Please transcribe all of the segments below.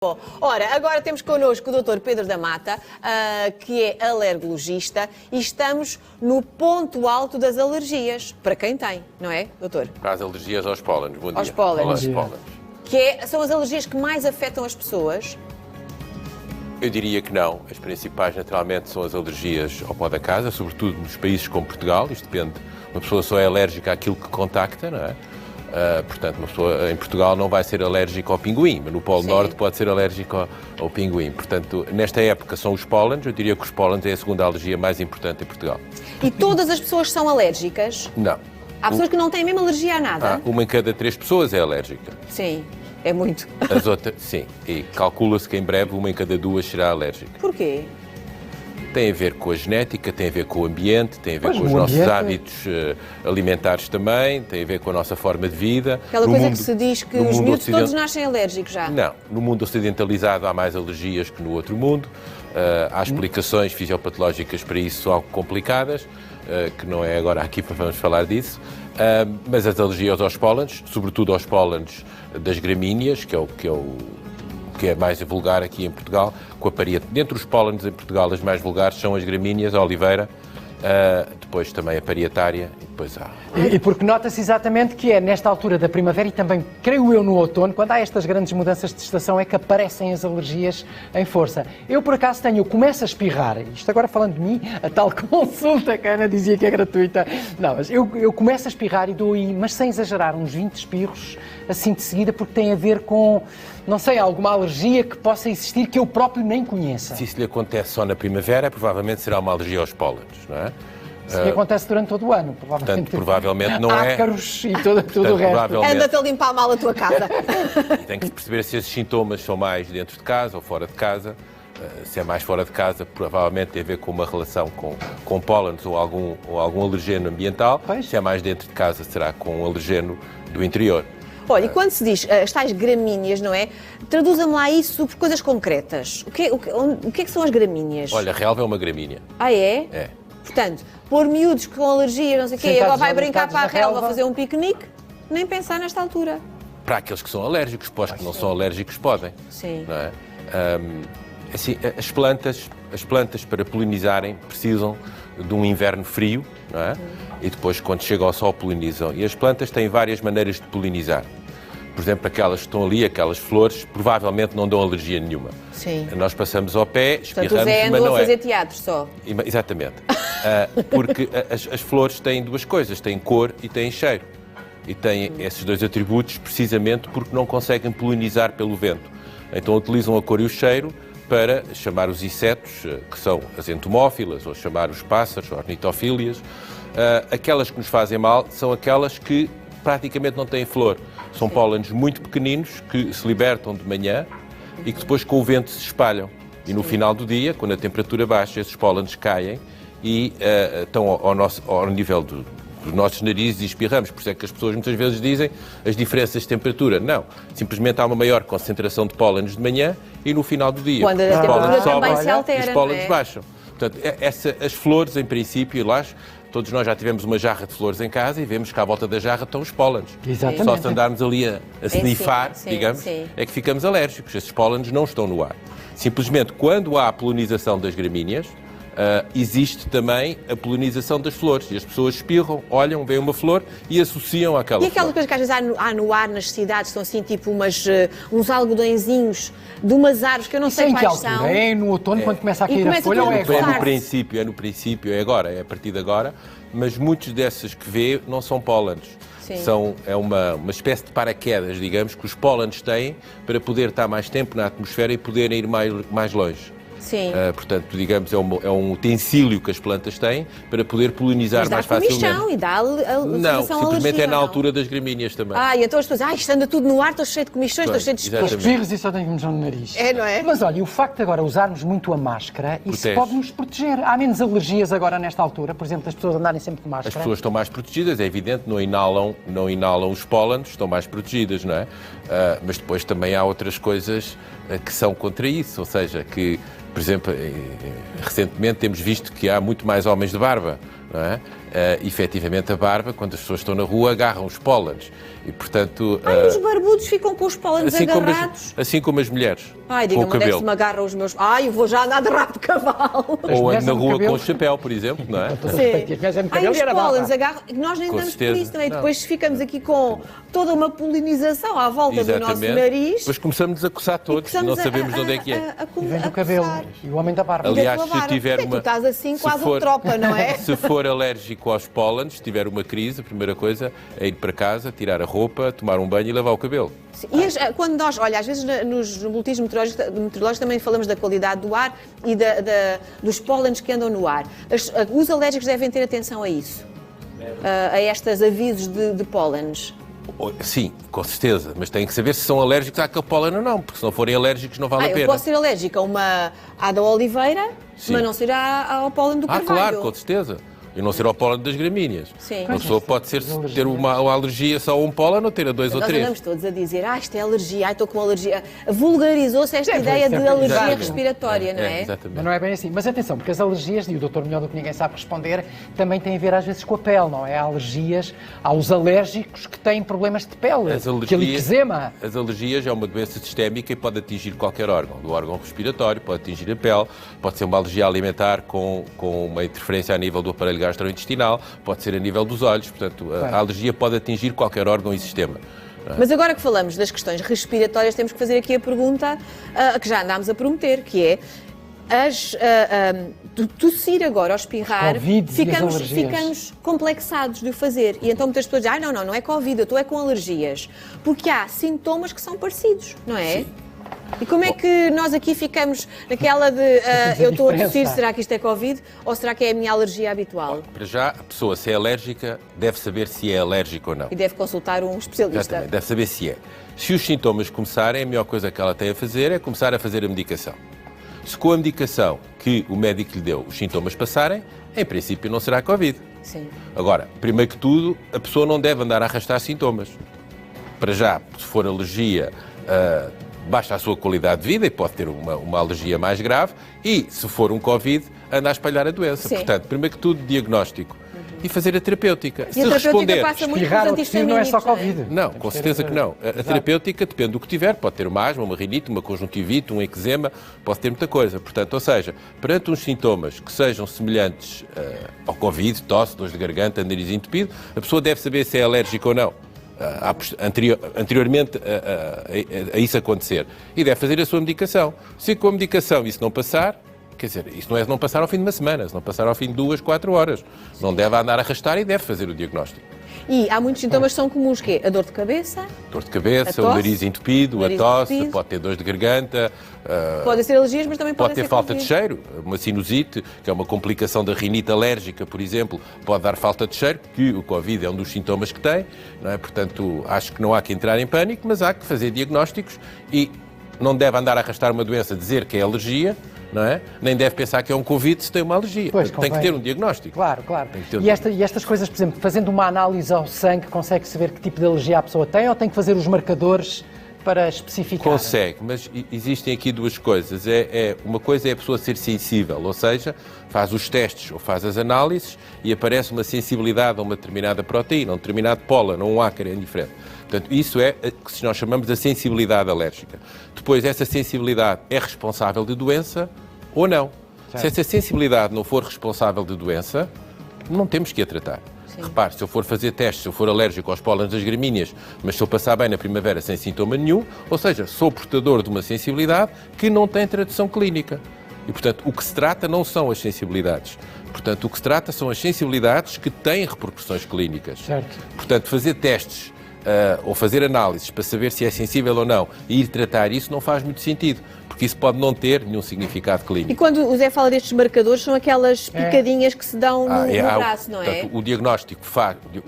Bom, ora, agora temos connosco o Dr. Pedro da Mata, que é alergologista, e estamos no ponto alto das alergias, para quem tem, não é, doutor? Para as alergias aos pólenes. Bom dia. Aos pólenes. Olá, aos pólenes. São as alergias que mais afetam as pessoas? Eu diria que não. As principais, naturalmente, são as alergias ao pó da casa, sobretudo nos países como Portugal. Isto depende, uma pessoa só é alérgica àquilo que contacta, não é? Portanto, uma pessoa em Portugal não vai ser alérgica ao pinguim, mas no Polo Norte pode ser alérgica ao pinguim. Portanto, nesta época são os pólenes. Eu diria que os pólenes é a segunda alergia mais importante em Portugal. E todas as pessoas são alérgicas? Não. Há pessoas que não têm mesmo alergia a nada? Uma em cada 3 pessoas é alérgica. Sim, é muito. As outras, sim. E calcula-se que em breve uma em cada 2 será alérgica. Porquê? Tem a ver com a genética, tem a ver com o ambiente, tem a ver com os nossos hábitos alimentares também, tem a ver com a nossa forma de vida. Aquela coisa que se diz que os miúdos todos nascem alérgicos já. Não. No mundo ocidentalizado há mais alergias que no outro mundo. Há explicações fisiopatológicas para isso algo complicadas, que não é agora aqui para vamos falar disso. Mas as alergias aos pólenes, sobretudo aos pólenes das gramíneas, que é mais vulgar aqui em Portugal, com a parietana. Dentre os pólenes em Portugal, as mais vulgares são as gramíneas, a oliveira, depois também a parietária e depois há... E porque nota-se exatamente que é nesta altura da primavera e também, creio eu, no outono, quando há estas grandes mudanças de estação, é que aparecem as alergias em força. Eu, por acaso, começo a espirrar, isto agora falando de mim, a tal consulta que a Ana dizia que é gratuita. Não, mas eu começo a espirrar e dou aí, mas sem exagerar, uns 20 espirros, assim de seguida, porque tem a ver com, não sei, alguma alergia que possa existir que eu próprio nem conheça. Se isso lhe acontece só na primavera, provavelmente será uma alergia aos pólenes, não é? Isso lhe acontece durante todo o ano, provavelmente. Portanto, provavelmente não é... Ácaros e tudo o resto. Anda-te a limpar mal a tua casa. E tem que perceber se esses sintomas são mais dentro de casa ou fora de casa. Se é mais fora de casa, provavelmente tem a ver com uma relação com pólenes ou algum alergeno ambiental. Pois. Se é mais dentro de casa, será com um alergeno do interior. Olha, e quando se diz as tais gramíneas, não é? Traduza-me lá isso por coisas concretas. O que é que são as gramíneas? Olha, a relva é uma gramínea. Ah, é? É. Portanto, pôr miúdos com alergia, não sei o quê, Sentados agora vai ali, brincar para a sentados na relva, relva. fazer um piquenique, nem pensar nesta altura. Para aqueles que são alérgicos, para os que não são alérgicos podem. Sim. Não é? Assim, as plantas para polinizarem precisam de um inverno frio, não é? E depois quando chega ao sol polinizam. E as plantas têm várias maneiras de polinizar. Por exemplo, aquelas que estão ali, aquelas flores, provavelmente não dão alergia nenhuma. Sim. Nós passamos ao pé, Portanto, espirramos, o Zé mas andou não a fazer é. teatro só. Exatamente. Porque as flores têm duas coisas, têm cor e têm cheiro. E têm esses dois atributos precisamente porque não conseguem polinizar pelo vento. Então utilizam a cor e o cheiro para chamar os insetos, que são as entomófilas, ou chamar os pássaros, ornitofílias. Aquelas que nos fazem mal são aquelas que praticamente não têm flor. São pólenes muito pequeninos que se libertam de manhã e que depois com o vento se espalham. E no final do dia, quando a temperatura baixa, esses pólenes caem e estão ao nível dos nossos narizes e espirramos. Por isso é que as pessoas muitas vezes dizem as diferenças de temperatura. Não. Simplesmente há uma maior concentração de pólenes de manhã e no final do dia. Quando a os temperatura pólenes também sobem se altera, e os pólenes não é? baixam. Portanto, as flores, em princípio, lá, todos nós já tivemos uma jarra de flores em casa e vemos que à volta da jarra estão os pólenes. Exatamente. Só se andarmos ali a snifar, sim, digamos, sim. é que ficamos alérgicos. Esses pólenes não estão no ar. Simplesmente, quando há a polinização das gramíneas, existe também a polinização das flores. E as pessoas espirram, olham, veem uma flor e associam àquela E aquela flor. coisa que às vezes há no ar nas cidades, estão assim tipo uns algodõezinhos de umas árvores que eu não Isso é sei em que quais altura? são. É no outono, quando começa a E cair a começa folha, tudo ou a é coçar. É agora? no princípio, é agora, é a partir de agora, mas muitos desses que vê não são pólenes. Sim. É uma espécie de paraquedas, digamos, que os pólenes têm para poder estar mais tempo na atmosfera e poderem ir mais longe. Sim. Portanto, digamos, é um utensílio que as plantas têm para poder polinizar Mas dá mais facilmente. comichão e dá Não, simplesmente alergia, é na não? altura das gramíneas também. E então as pessoas, isto anda tudo no ar, estou cheio de comichões, estou Pois, cheio de exatamente. espirros. Espirros e só tenho comichão no nariz. É, não é? Mas olha, e o facto de agora usarmos muito a máscara, isso Protege. pode nos proteger. Há menos alergias agora nesta altura, por exemplo, das pessoas andarem sempre de As máscara. pessoas estão mais protegidas, é evidente, não inalam os pólenes, estão mais protegidas, não é? Mas depois também há outras coisas que são contra isso, ou seja, que, por exemplo, recentemente temos visto que há muito mais homens de barba não é? Efetivamente a barba, quando as pessoas estão na rua, agarram os pólenes. E, portanto, Os barbudos ficam com os pólenes agarrados. assim como as mulheres. Ai, com o diga-me, onde é que cabelo. se me agarram os meus... Ai, eu vou já andar de rabo de cavalo. Ou mulheres na no rua cabelo. com o chapéu, por exemplo, não é? Ai, os pólenes agarram... Nós nem Com damos por certeza. isso, não é? Não. Depois ficamos aqui com toda uma polinização à volta do nosso nariz. Depois começamos a coçar todos, não sabemos onde é que é. E vem do cabelo. E o homem da barba. Aliás, da tua se tiver barba. Tu estás assim se quase for- um tropa, não é? Se for alérgico aos pólenes, se tiver uma crise, a primeira coisa é ir para casa, tirar a roupa, tomar um banho e lavar o cabelo. E quando nós, olha, às vezes nos boletins meteorológicos também falamos da qualidade do ar e dos pólenes que andam no ar. Os alérgicos devem ter atenção a isso, a estes avisos de pólenes. Sim, com certeza, mas têm que saber se são alérgicos àquele pólen ou não, porque se não forem alérgicos não vale a Eu pena. posso ser alérgica a uma à da oliveira, Sim. mas não ser ao pólen do carvalho. Claro, com certeza. E não ser ao pólen das gramíneas. Sim. Uma pessoa pode ter uma alergia só a um pólen ou ter a dois ou Nós três. andamos todos a dizer, isto é alergia, estou com alergia. Vulgarizou-se esta Sim, ideia pois, de é, alergia exato. respiratória, não é? Exatamente. Mas não é bem assim. Mas atenção, porque as alergias, e o doutor melhor do que ninguém sabe responder, também têm a ver às vezes com a pele, não é? Há alergias, há os alérgicos que têm problemas de pele, aquele eczema. As alergias é uma doença sistémica e pode atingir qualquer órgão. Do órgão respiratório, pode atingir a pele, pode ser uma alergia alimentar com uma interferência a nível do aparelho gastrointestinal, pode ser a nível dos olhos, portanto, a alergia pode atingir qualquer órgão e sistema. Mas agora que falamos das questões respiratórias, temos que fazer aqui a pergunta que já andámos a prometer, que é tossir agora ou espirrar, Covids e as alergias. ficamos complexados de o fazer. E então muitas pessoas dizem, não é Covid, eu estou com alergias. Porque há sintomas que são parecidos, não é? Sim. E como é que nós aqui ficamos naquela de eu estou a tossir, será que isto é Covid ou será que é a minha alergia habitual? Para já, a pessoa, se é alérgica, deve saber se é alérgica ou não. E deve consultar um especialista. Exatamente, deve saber se é. Se os sintomas começarem, a melhor coisa que ela tem a fazer é começar a fazer a medicação. Se com a medicação que o médico lhe deu os sintomas passarem, em princípio não será Covid. Sim. Agora, primeiro que tudo, a pessoa não deve andar a arrastar sintomas. Para já, se for alergia, baixa a sua qualidade de vida e pode ter uma alergia mais grave. E, se for um Covid, anda a espalhar a doença. Sim. Portanto, primeiro que tudo, diagnóstico. E fazer a terapêutica. E a terapêutica passa muito Espirrar pelos ou tossir não é só antistamínicos, Covid. Não, com certeza que não. A terapêutica depende do que tiver. Pode ter uma asma, uma rinite, uma conjuntivite, um eczema, pode ter muita coisa. Portanto, ou seja, perante uns sintomas que sejam semelhantes ao Covid, tosse, dores de garganta, nariz entupido, a pessoa deve saber se é alérgica ou não. Anteriormente a isso acontecer. E deve fazer a sua medicação. Se com a medicação isso não passar, quer dizer, isso não é não passar ao fim de uma semana, se não passar ao fim de 2, 4 horas. Não deve andar a arrastar e deve fazer o diagnóstico. E há muitos sintomas que são comuns, que é a dor de cabeça, Dor de cabeça, A tosse, o nariz entupido, a nariz tosse, entupido. pode ter dores de garganta, pode ser alergias, mas também pode pode ter falta de cheiro, uma sinusite, que é uma complicação da rinite alérgica, por exemplo, pode dar falta de cheiro, que o Covid é um dos sintomas que tem, não é? Portanto, acho que não há que entrar em pânico, mas há que fazer diagnósticos e não deve andar a arrastar uma doença, dizer que é alergia, não é? Nem deve pensar que é um Covid se tem uma alergia. Pois, Tem que ter um diagnóstico. Claro, claro. Tem que ter um E estas coisas, por exemplo, fazendo uma análise ao sangue, consegue-se ver que tipo de alergia a pessoa tem ou tem que fazer os marcadores para especificar? Consegue, mas existem aqui duas coisas. Uma coisa é a pessoa ser sensível, ou seja, faz os testes ou faz as análises e aparece uma sensibilidade a uma determinada proteína, a um determinado pólen, ou um ácaro, é indiferente. Portanto, isso é o que nós chamamos de sensibilidade alérgica. Depois, essa sensibilidade é responsável de doença ou não. Certo. Se essa sensibilidade não for responsável de doença, não temos que a tratar. Sim. Repare, se eu for fazer testes, se eu for alérgico aos pólenes das gramíneas, mas se eu passar bem na primavera sem sintoma nenhum, ou seja, sou portador de uma sensibilidade que não tem tradução clínica. E, portanto, o que se trata não são as sensibilidades. Portanto, o que se trata são as sensibilidades que têm repercussões clínicas. Certo. Portanto, fazer testes ou fazer análises para saber se é sensível ou não e ir tratar isso não faz muito sentido, porque isso pode não ter nenhum significado E clínico. quando o Zé fala destes marcadores, são aquelas picadinhas que se dão no braço, não é? Portanto, o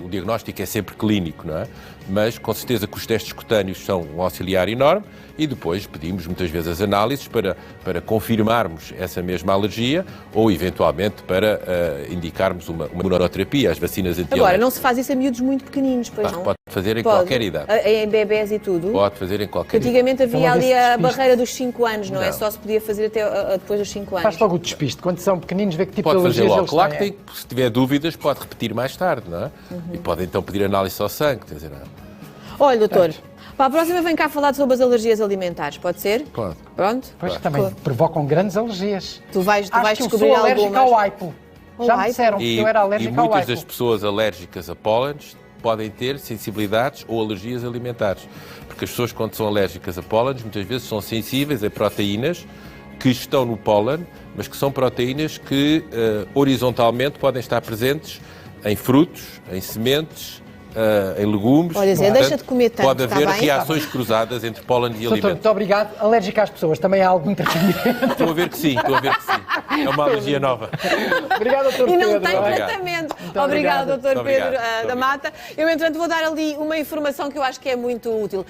diagnóstico é sempre clínico, não é? Mas com certeza que os testes cutâneos são um auxiliar enorme e depois pedimos muitas vezes as análises para confirmarmos essa mesma alergia ou eventualmente para indicarmos uma imunoterapia, as vacinas anti-alérgicas. Agora, não se faz isso a miúdos muito pequeninos, pois não? Pode fazer em qualquer idade. Em bebés e tudo? Pode fazer em qualquer idade. Antigamente havia Então, ali a despiste. barreira dos 5 anos, não é? Não. Só se podia fazer até depois dos 5 anos. Faz logo o despiste. Quando são pequeninos, vê que tipo Pode de fazer alergias logo. eles Claro que têm. se tiver dúvidas, pode repetir mais tarde, não é? E pode então pedir análise ao sangue. Quer dizer, Olha, doutor, para a próxima vem cá falar sobre as alergias alimentares, pode ser? Claro. Pronto? Pois também provocam grandes alergias. Tu vais Acho que eu descobrir sou alérgico algumas. ao aipo. Já me disseram que eu era E alérgico ao muitas aipo. das pessoas alérgicas a pólenes podem ter sensibilidades ou alergias alimentares. Porque as pessoas, quando são alérgicas a pólenes, muitas vezes são sensíveis a proteínas que estão no pólen, mas que são proteínas que horizontalmente podem estar presentes em frutos, em sementes, em legumes. Olha, Zé, Portanto, deixa de comer tanto, pode está haver bem? reações cruzadas entre pólen e Doutor, alimentos. muito obrigado. Alérgico às pessoas, também há algum tratamento. Estou a ver que sim, estou a ver que sim. É uma alergia nova. Obrigado, doutor E não Pedro. tem Obrigado. tratamento. obrigado. Obrigado, doutor Muito Pedro obrigado. da Mata. Eu, entretanto, vou dar ali uma informação que eu acho que é muito útil.